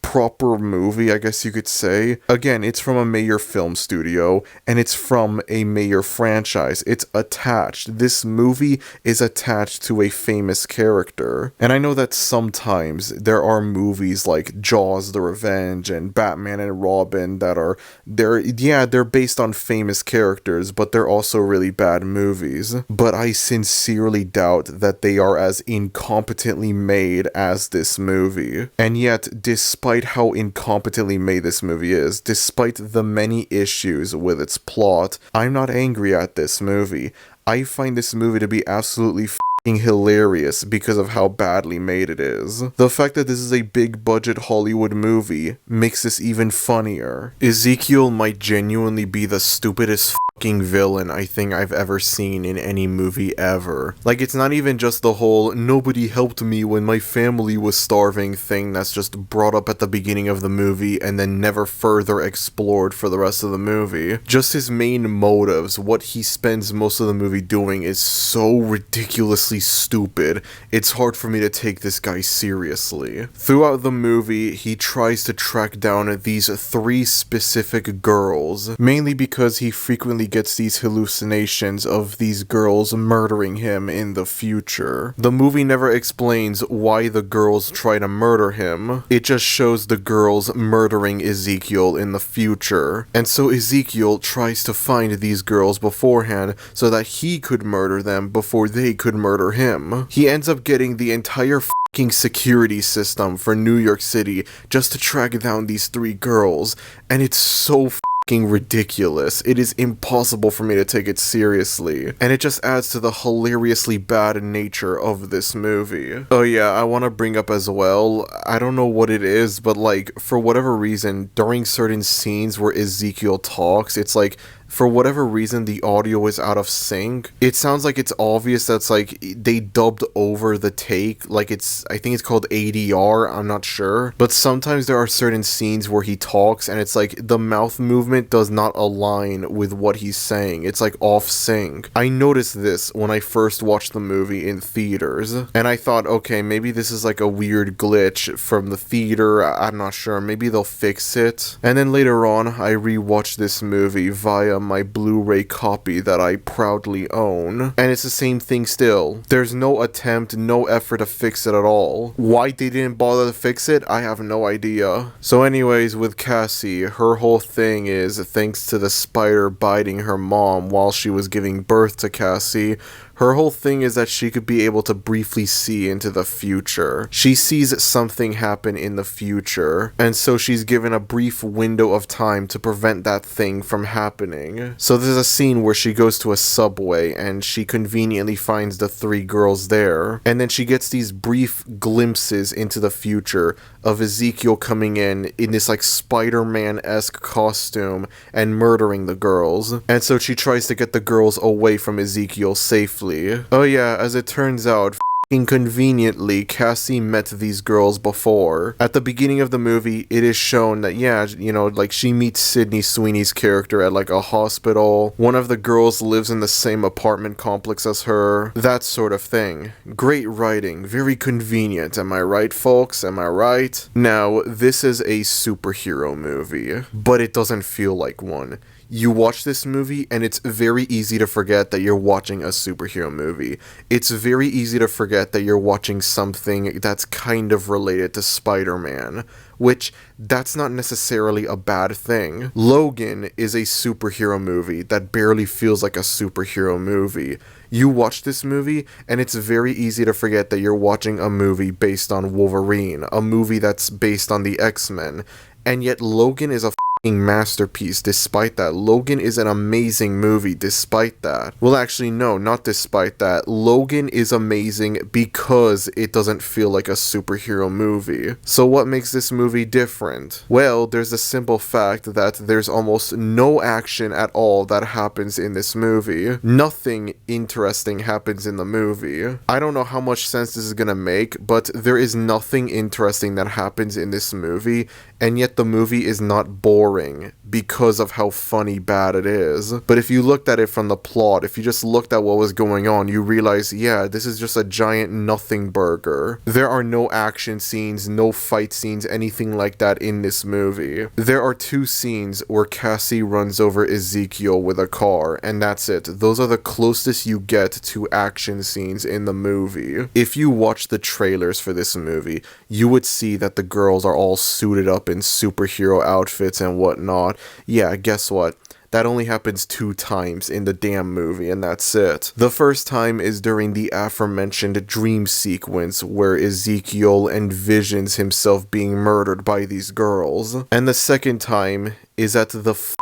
[SPEAKER 1] proper movie, I guess you could say. Again, it's from a major film studio, and it's from a major franchise. It's attached. This movie is attached to a famous character. And I know that sometimes there are movies like Jaws the Revenge and Batman and Robin that are, they're based on famous characters, but they're also really bad movies. But I sincerely doubt that they are as incompetently made as this movie. And yet, despite how incompetently made this movie is, despite the many issues with its plot, I'm not angry at this movie. I find this movie to be absolutely hilarious because of how badly made it is. The fact that this is a big budget Hollywood movie makes this even funnier. Ezekiel might genuinely be the stupidest villain I think I've ever seen in any movie ever. Like, it's not even just the whole nobody helped me when my family was starving thing that's just brought up at the beginning of the movie and then never further explored for the rest of the movie. Just his main motives, what he spends most of the movie doing, is so ridiculously stupid. It's hard for me to take this guy seriously. Throughout the movie, he tries to track down these 3 specific girls, mainly because he frequently gets these hallucinations of these girls murdering him in the future. The movie never explains why the girls try to murder him. It just shows the girls murdering Ezekiel in the future. And so Ezekiel tries to find these girls beforehand so that he could murder them before they could murder him. He ends up getting the entire security system for New York City just to track down these 3 girls, and it's so ridiculous. It is impossible for me to take it seriously, and it just adds to the hilariously bad nature of this movie. Oh yeah, I want to bring up as well, I don't know what it is, but like, for whatever reason, during certain scenes where Ezekiel talks, it's like, for whatever reason, the audio is out of sync. It sounds like it's obvious that's like they dubbed over the take, like I think it's called ADR, I'm not sure. But sometimes there are certain scenes where he talks and it's like the mouth movement does not align with what he's saying. It's like off sync. I noticed this when I first watched the movie in theaters, and I thought, okay, maybe this is like a weird glitch from the theater, I'm not sure, maybe they'll fix it. And then later on, I rewatched this movie via my Blu-ray copy that I proudly own, and it's the same thing still. There's no attempt, no effort to fix it at all. Why they didn't bother to fix it, I have no idea. So anyways, with Cassie, her whole thing is, thanks to the spider biting her mom while she was giving birth to Cassie, her whole thing is that she could be able to briefly see into the future. She sees something happen in the future, and so she's given a brief window of time to prevent that thing from happening. So there's a scene where she goes to a subway, and she conveniently finds the 3 girls there, and then she gets these brief glimpses into the future of Ezekiel coming in this like Spider-Man-esque costume and murdering the girls, and so she tries to get the girls away from Ezekiel safely. Oh yeah, as it turns out, conveniently, Cassie met these girls before. At the beginning of the movie, it is shown that, yeah, you know, like, she meets Sydney Sweeney's character at, like, a hospital. One of the girls lives in the same apartment complex as her. That sort of thing. Great writing. Very convenient. Am I right, folks? Am I right? Now, this is a superhero movie, but it doesn't feel like one. You watch this movie, and it's very easy to forget that you're watching a superhero movie. It's very easy to forget forget that you're watching something that's kind of related to Spider-Man, which that's not necessarily a bad thing. Logan is a superhero movie that barely feels like a superhero movie. You watch this movie, and it's very easy to forget that you're watching a movie based on Wolverine, a movie that's based on the X-Men, and yet Logan is a masterpiece despite that. Logan is an amazing movie despite that. Well, actually, no, not despite that. Logan is amazing because it doesn't feel like a superhero movie. So what makes this movie different? Well, there's the simple fact that there's almost no action at all that happens in this movie. Nothing interesting happens in the movie. I don't know how much sense this is gonna make, but there is nothing interesting that happens in this movie, and yet the movie is not boring because of how funny bad it is. But if you looked at it from the plot, if you just looked at what was going on, you realize, yeah, this is just a giant nothing burger. There are no action scenes, no fight scenes, anything like that in this movie. There are 2 scenes where Cassie runs over Ezekiel with a car, and that's it. Those are the closest you get to action scenes in the movie. If you watch the trailers for this movie, you would see that the girls are all suited up in superhero outfits and whatnot. Yeah, guess what? That only happens 2 times in the damn movie, and that's it. The first time is during the aforementioned dream sequence where Ezekiel envisions himself being murdered by these girls. And the second time is at the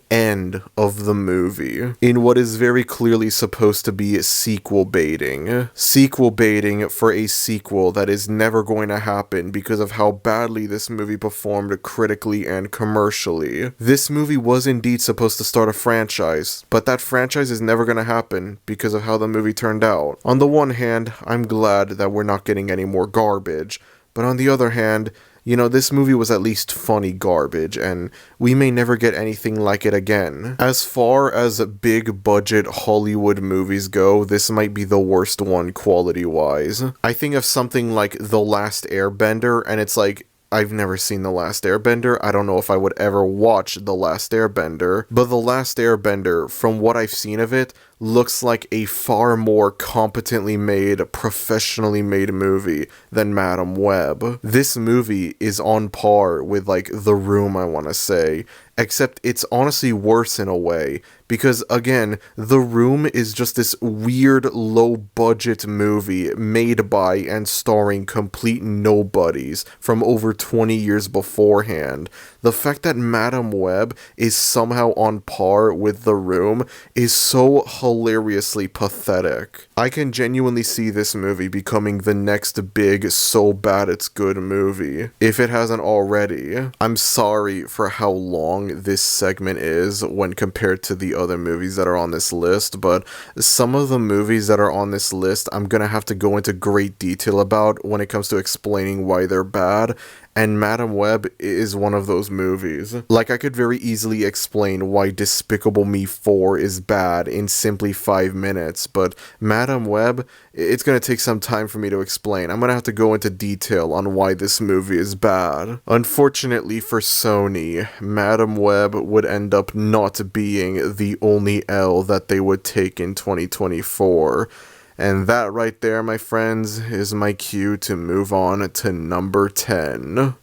[SPEAKER 1] end of the movie, in what is very clearly supposed to be sequel baiting. Sequel baiting for a sequel that is never going to happen because of how badly this movie performed critically and commercially. This movie was indeed supposed to start a franchise, but that franchise is never going to happen because of how the movie turned out. On the one hand, I'm glad that we're not getting any more garbage, but on the other hand, you know, this movie was at least funny garbage, and we may never get anything like it again. As far as big budget Hollywood movies go, this might be the worst one quality-wise. I think of something like The Last Airbender, and it's like, I've never seen The Last Airbender. I don't know if I would ever watch The Last Airbender, but The Last Airbender, from what I've seen of it, looks like a far more competently made, professionally made movie than Madam Web. This movie is on par with, like, The Room, I want to say, except it's honestly worse in a way, because, again, The Room is just this weird, low-budget movie made by and starring complete nobodies from over 20 years beforehand. The fact that Madam Web is somehow on par with The Room is so hilariously pathetic. I can genuinely see this movie becoming the next big so bad it's good movie, if it hasn't already. I'm sorry for how long this segment is when compared to the other movies that are on this list, but some of the movies that are on this list I'm gonna have to go into great detail about when it comes to explaining why they're bad, and Madam Web is one of those movies. Like, I could very easily explain why Despicable Me 4 is bad in simply 5 minutes, but Madam Web, it's gonna take some time for me to explain. I'm gonna have to go into detail on why this movie is bad. Unfortunately for Sony, Madam Web would end up not being the only L that they would take in 2024. And that right there, my friends, is my cue to move on to number 10.